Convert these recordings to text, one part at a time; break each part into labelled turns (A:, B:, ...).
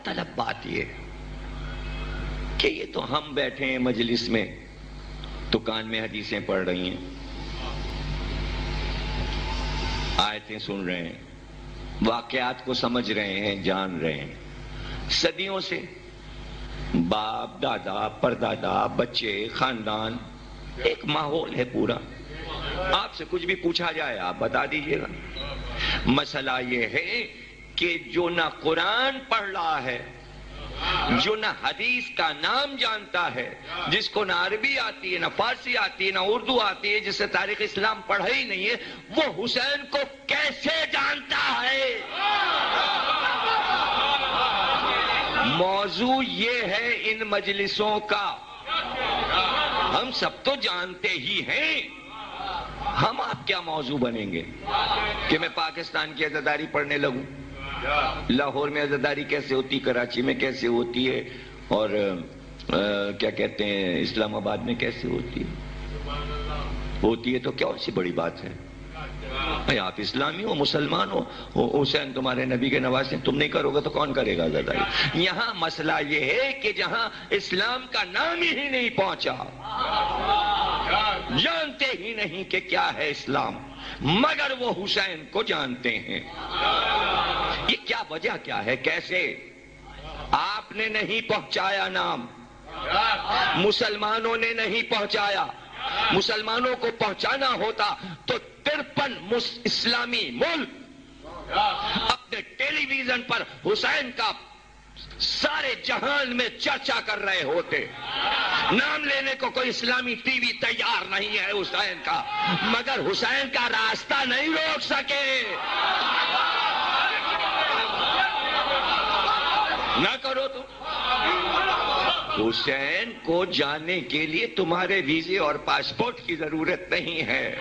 A: طلب بات یہ کہ یہ تو ہم بیٹھے ہیں مجلس میں تو کان میں حدیثیں پڑھ رہی ہیں، آیتیں سن رہے ہیں، واقعات کو سمجھ رہے ہیں، جان رہے ہیں. صدیوں سے باپ، دادا، پردادا، بچے، خاندان، ایک ماحول ہے پورا. آپ سے کچھ بھی پوچھا جائے آپ بتا دیجئے گا. مسئلہ یہ ہے کہ جو نہ قرآن پڑھ رہا ہے، جو نہ حدیث کا نام جانتا ہے، جس کو نہ عربی آتی ہے، نہ فارسی آتی ہے، نہ اردو آتی ہے، جس سے تاریخ اسلام پڑھا ہی نہیں ہے، وہ حسین کو کیسے جانتا ہے؟ موضوع یہ ہے ان مجلسوں کا. ہم سب تو جانتے ہی ہیں، ہم آپ کیا موضوع بنیں گے کہ میں پاکستان کی عزاداری پڑھنے لگوں؟ لاہور میں عزاداری کیسے ہوتی، کراچی میں کیسے ہوتی ہے، اور کیا کہتے ہیں اسلام آباد میں کیسے ہوتی ہے تو کیا سی بڑی بات ہے؟ آپ اسلامی ہو، مسلمان ہو، حسین تمہارے نبی کے نواسے، تم نہیں کرو گے تو کون کرے گا عزاداری؟ یہاں مسئلہ یہ ہے کہ جہاں اسلام کا نام ہی نہیں پہنچا، جانتے ہی نہیں کہ کیا ہے اسلام، مگر وہ حسین کو جانتے ہیں. یہ کیا وجہ کیا ہے؟ کیسے؟ آپ نے نہیں پہنچایا نام، مسلمانوں نے نہیں پہنچایا. مسلمانوں کو پہنچانا ہوتا تو 53 اسلامی ملک اپنے ٹیلی ویژن پر حسین کا سارے جہان میں چرچا کر رہے ہوتے. نام لینے کو کوئی اسلامی ٹی وی تیار نہیں ہے حسین کا، مگر حسین کا راستہ نہیں روک سکے. نہ کرو تو حسین کو جانے کے لیے تمہارے ویزے اور پاسپورٹ کی ضرورت نہیں ہے،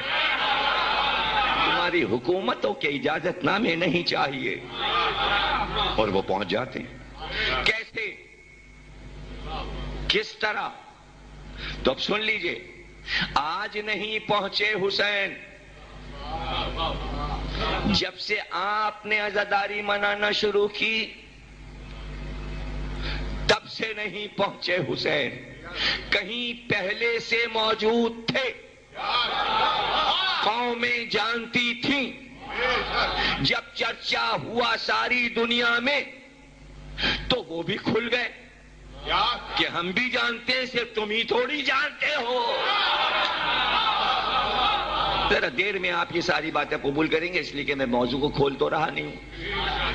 A: تمہاری حکومتوں کے اجازت نامے نہیں چاہیے، اور وہ پہنچ جاتے ہیں. کیسے؟ کس طرح؟ تو اب سن لیجئے، آج نہیں پہنچے حسین، جب سے آپ نے عزاداری منانا شروع کی تب سے نہیں پہنچے حسین. کہیں پہلے سے موجود تھے، قومیں جانتی تھیں. جب چرچا ہوا ساری دنیا میں تو وہ بھی کھل گئے کہ ہم بھی جانتے ہیں، صرف تم ہی تھوڑی جانتے ہو. ذرا دیر میں آپ یہ ساری باتیں قبول کریں گے، اس لیے کہ میں موضوع کو کھول تو رہا نہیں ہوں.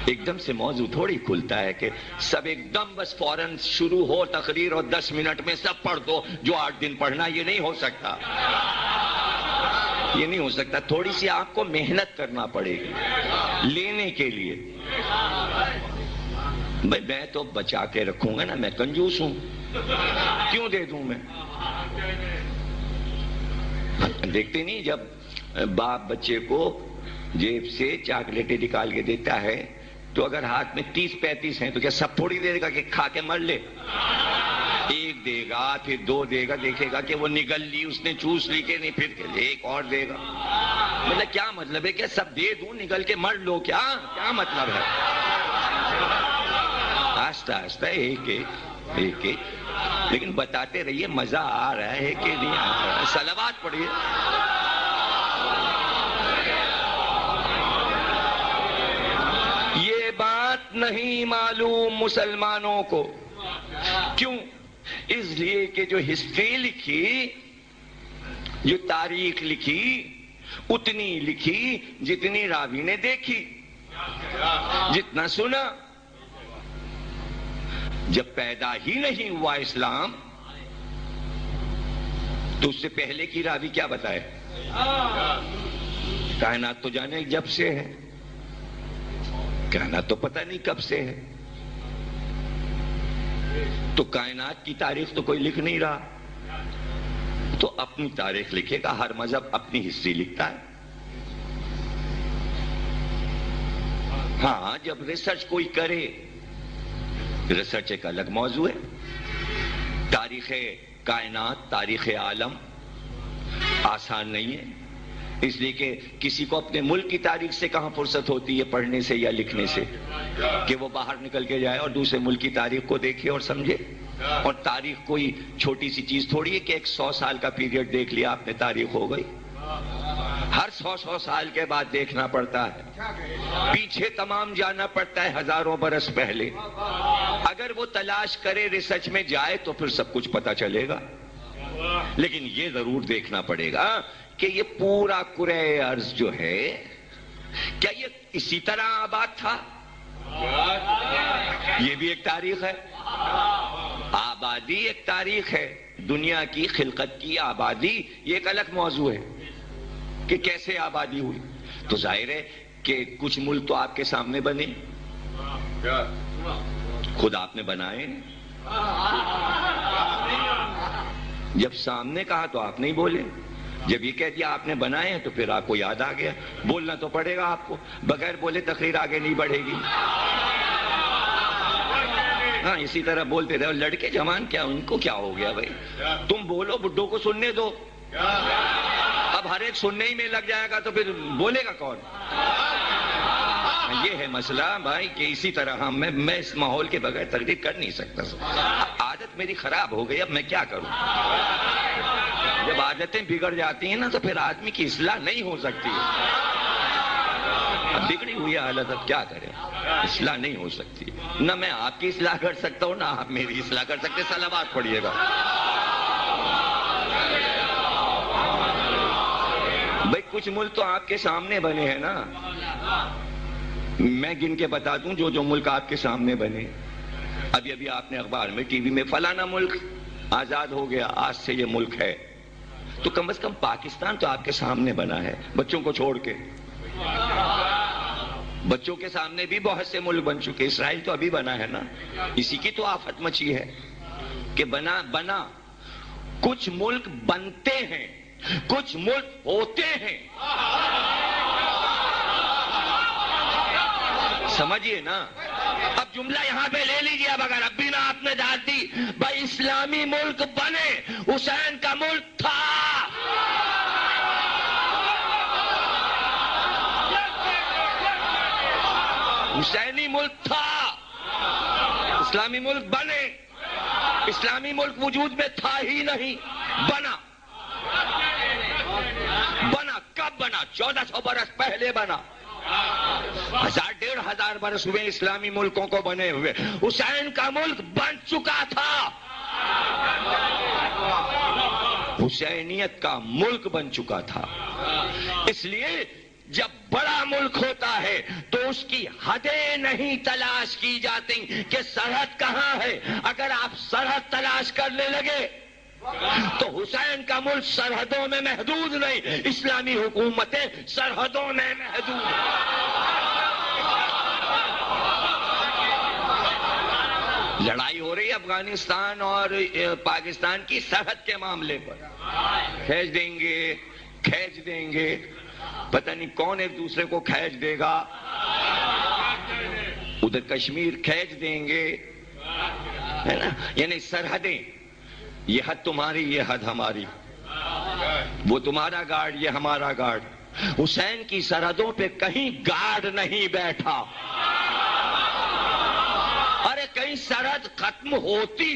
A: ایک دم سے موضوع تھوڑی کھلتا ہے کہ سب ایک دم بس فوراً شروع ہو تقریر اور 10 منٹ میں سب پڑھ دو جو 8 دن پڑھنا. یہ نہیں ہو سکتا، یہ نہیں ہو سکتا. تھوڑی سی آپ کو محنت کرنا پڑے گی لینے کے لیے. میں تو بچا کے رکھوں گا نا، میں کنجوس ہوں، کیوں دے دوں میں؟ دیکھتے نہیں جب باپ بچے کو جیب سے چاکلیٹیں نکال کے دیتا ہے تو اگر ہاتھ میں 30-35 ہیں تو کیا سب تھوڑی دے گا کہ کھا کے مر لے؟ ایک دے گا، پھر 2 دے گا، دیکھے گا کہ وہ نگل لی، اس نے چوس لی کہ نہیں، پھر ایک اور دے گا. مطلب کیا مطلب ہے کہ سب دے دوں نگل کے مر لو؟ کیا مطلب ہے؟ آہستہ آہستہ ایک ایک، لیکن بتاتے رہیے مزہ آ رہا ہے کہ نہیں آ رہا ہے. صلوات پڑھیے. یہ بات نہیں معلوم مسلمانوں کو. کیوں؟ اس لیے کہ جو ہسٹری لکھی، جو تاریخ لکھی، اتنی لکھی جتنی راوی نے دیکھی، جتنا سنا. جب پیدا ہی نہیں ہوا اسلام تو اس سے پہلے کی راوی کیا بتائے؟ کائنات تو جانے جب سے ہے، کائنات تو پتہ نہیں کب سے ہے. تو کائنات کی تاریخ تو کوئی لکھ نہیں رہا، تو اپنی تاریخ لکھے گا. ہر مذہب اپنی ہسٹری لکھتا ہے. ہاں جب ریسرچ کوئی کرے، ریسرچ ایک الگ موضوع ہے. تاریخ کائنات، تاریخ عالم آسان نہیں ہے. اس لیے کہ کسی کو اپنے ملک کی تاریخ سے کہاں فرصت ہوتی ہے پڑھنے سے یا لکھنے سے کہ وہ باہر نکل کے جائے اور دوسرے ملک کی تاریخ کو دیکھے اور سمجھے. اور تاریخ کوئی چھوٹی سی چیز تھوڑی ہے کہ ایک 100 سال کا پیریڈ دیکھ لیا آپ نے تاریخ ہو گئی. ہر 100 سال کے بعد دیکھنا پڑتا ہے, پیچھے تمام جانا پڑتا ہے ہزاروں برس پہلے. اگر وہ تلاش کرے ریسرچ میں جائے تو پھر سب کچھ پتا چلے گا. لیکن یہ ضرور دیکھنا پڑے گا کہ یہ پورا کرۂ ارض جو ہے کیا یہ اسی طرح آباد تھا؟ یہ بھی ایک تاریخ ہے. آبادی ایک تاریخ ہے, دنیا کی خلقت کی آبادی یہ ایک الگ موضوع ہے کہ کیسے آبادی ہوئی. تو ظاہر ہے کہ کچھ ملک تو آپ کے سامنے بنے, خود آپ نے بنائے. جب سامنے کہا تو آپ نہیں بولے, جب یہ کہہ دیا آپ نے بنائے ہیں تو پھر آپ کو یاد آ گیا. بولنا تو پڑے گا آپ کو, بغیر بولے تقریر آگے نہیں بڑھے گی. ہاں اسی طرح بولتے رہو. لڑکے جوان کیا ان کو کیا ہو گیا بھائی, تم بولو, بڈھوں کو سننے دو. اب ہر ایک سننے ہی میں لگ جائے گا تو پھر بولے گا کون؟ یہ ہے مسئلہ بھائی کہ اسی طرح میں اس ماحول کے بغیر تقریر کر نہیں سکتا. عادت میری خراب ہو گئی, اب میں کیا کروں؟ جب عادتیں بگڑ جاتی ہیں نا تو پھر آدمی کی اصلاح نہیں ہو سکتی. اب بگڑی ہوئی حالت, اب کیا کریں, اصلاح نہیں ہو سکتی. نہ میں آپ کی اصلاح کر سکتا ہوں نہ آپ میری اصلاح کر سکتے. صلوات پڑھیے گا. بھائی کچھ ملک تو آپ کے سامنے بنے ہیں نا, میں گن کے بتا دوں جو جو ملک آپ کے سامنے بنے. ابھی آپ نے اخبار میں ٹی وی میں فلانا ملک آزاد ہو گیا, آج سے یہ ملک ہے. تو کم از کم پاکستان تو آپ کے سامنے بنا ہے, بچوں کو چھوڑ کے. بچوں کے سامنے بھی بہت سے ملک بن چکے. اسرائیل تو ابھی بنا ہے نا, اسی کی تو آفت مچی ہے کہ بنا. کچھ ملک بنتے ہیں, کچھ ملک ہوتے ہیں. سمجھیے نا. اب جملہ یہاں پہ لے لیجیے. اب اگر اب بھی نہ آپ نے ڈال دی بھائی اسلامی ملک بنے, حسین کا ملک تھا. حسینی ملک تھا, اسلامی ملک بنے. اسلامی ملک وجود میں تھا ہی نہیں, بنا. کب بنا؟ 1400 برس پہلے بنا. 1000-1500 برس ہوئے اسلامی ملکوں کو بنے ہوئے. حسین کا ملک بن چکا تھا, حسینیت کا ملک بن چکا تھا. اس لیے جب بڑا ملک ہوتا ہے تو اس کی حدیں نہیں تلاش کی جاتی کہ سرحد کہاں ہے. اگر آپ سرحد تلاش کرنے لگے تو حسین کا ملک سرحدوں میں محدود نہیں, اسلامی حکومتیں سرحدوں میں محدود ہیں. لڑائی ہو رہی ہے افغانستان اور پاکستان کی سرحد کے معاملے پر. کھینچ دیں گے, پتہ نہیں کون ایک دوسرے کو کھینچ دے گا. ادھر کشمیر کھینچ دیں گے, ہے نا. یعنی سرحدیں, یہ حد تمہاری, یہ حد ہماری, وہ تمہارا گارڈ, یہ ہمارا گارڈ. حسین کی سرحدوں پہ کہیں گارڈ نہیں بیٹھا. ارے کہیں سرحد ختم ہوتی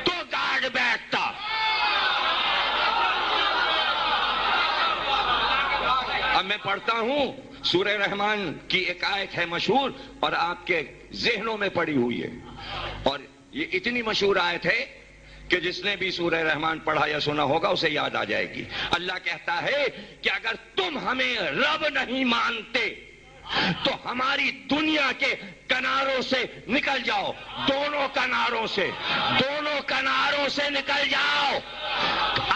A: تو گارڈ بیٹھتا. اب میں پڑھتا ہوں, سورہ رحمان کی ایک آیت ہے مشہور اور آپ کے ذہنوں میں پڑی ہوئی ہے, اور یہ اتنی مشہور آیت ہے کہ جس نے بھی سورہ رحمان پڑھا یا سنا ہوگا اسے یاد آ جائے گی. اللہ کہتا ہے کہ اگر تم ہمیں رب نہیں مانتے تو ہماری دنیا کے کناروں سے نکل جاؤ. دونوں کناروں سے نکل جاؤ.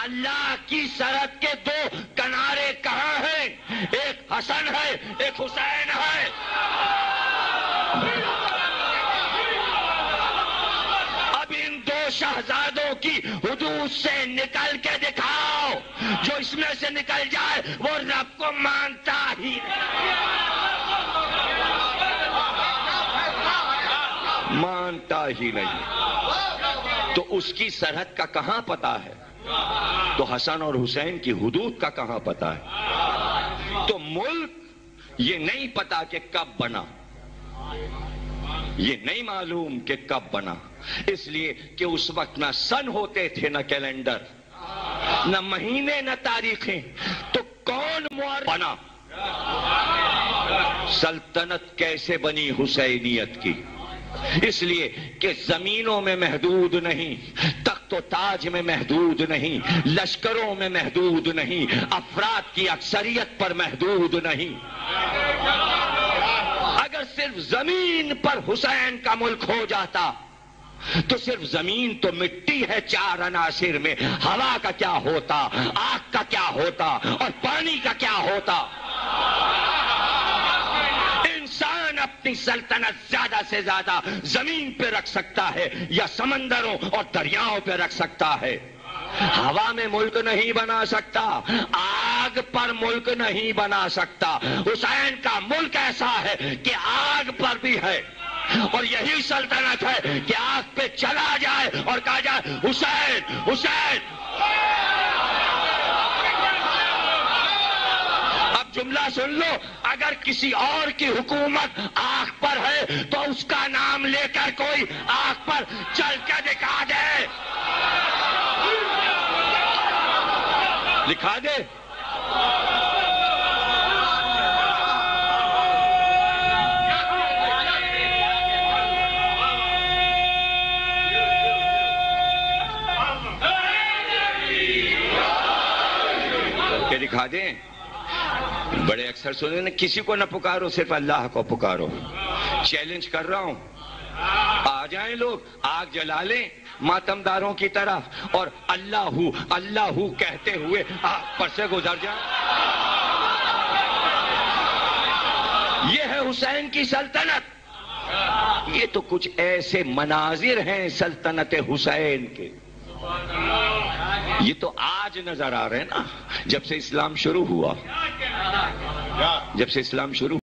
A: اللہ کی سرحد کے 2 کنارے کہاں ہیں؟ ایک حسن ہے, ایک حسین ہے. اب ان 2 شہزادوں کی حدود سے نکل کے دکھاؤ. جو اس میں سے نکل جائے وہ رب کو مانتا ہی نہیں. تو اس کی سرحد کا کہاں پتہ ہے؟ تو حسن اور حسین کی حدود کا کہاں پتا ہے؟ تو ملک یہ نہیں پتا کہ کب بنا، یہ نہیں معلوم کہ کب بنا، اس لیے کہ اس وقت نہ سن ہوتے تھے، نہ کیلنڈر، نہ مہینے، نہ تاریخیں، تو کون مورخ بنا؟ سلطنت کیسے بنی حسینیت کی؟ اس لیے کہ زمینوں میں محدود نہیں، تخت و تاج میں محدود نہیں، لشکروں میں محدود نہیں، افراد کی اکثریت پر محدود نہیں۔ اگر صرف زمین پر حسین کا ملک ہو جاتا تو صرف زمین تو مٹی ہے چار عناصر میں، ہوا کا کیا ہوتا، آگ کا کیا ہوتا، اور پانی کا کیا ہوتا؟ انسان اپنی سلطنت زیادہ سے زیادہ زمین پہ رکھ سکتا ہے یا سمندروں اور دریاؤں پہ رکھ سکتا ہے، ہوا میں ملک نہیں بنا سکتا، آگ پر ملک نہیں بنا سکتا۔ حسین کا ملک ایسا ہے کہ آگ پر بھی ہے، اور یہی سلطنت ہے کہ آگ پہ چلا جائے اور کہا جائے حسین حسین۔ اب جملہ سن لو، اگر کسی اور کی حکومت آگ پر ہے تو اس کا نام لے کر کوئی آگ پر چل کے دکھا دے، لکھا دے۔ کہ دکھا دیں۔ بڑے اکثر سنیں نا، کسی کو نہ پکارو، صرف اللہ کو پکارو۔ چیلنج کر رہا ہوں، آ جائیں لوگ، آگ جلا لیں ماتمداروں کی طرح، اور اللہ ہو کہتے ہوئے آگ پر سے گزر جائیں۔ یہ ہے حسین کی سلطنت۔ یہ تو کچھ ایسے مناظر ہیں سلطنت حسین کے، یہ تو آج نظر آ رہے ہیں نا، جب سے اسلام شروع ہوا، جب سے اسلام شروع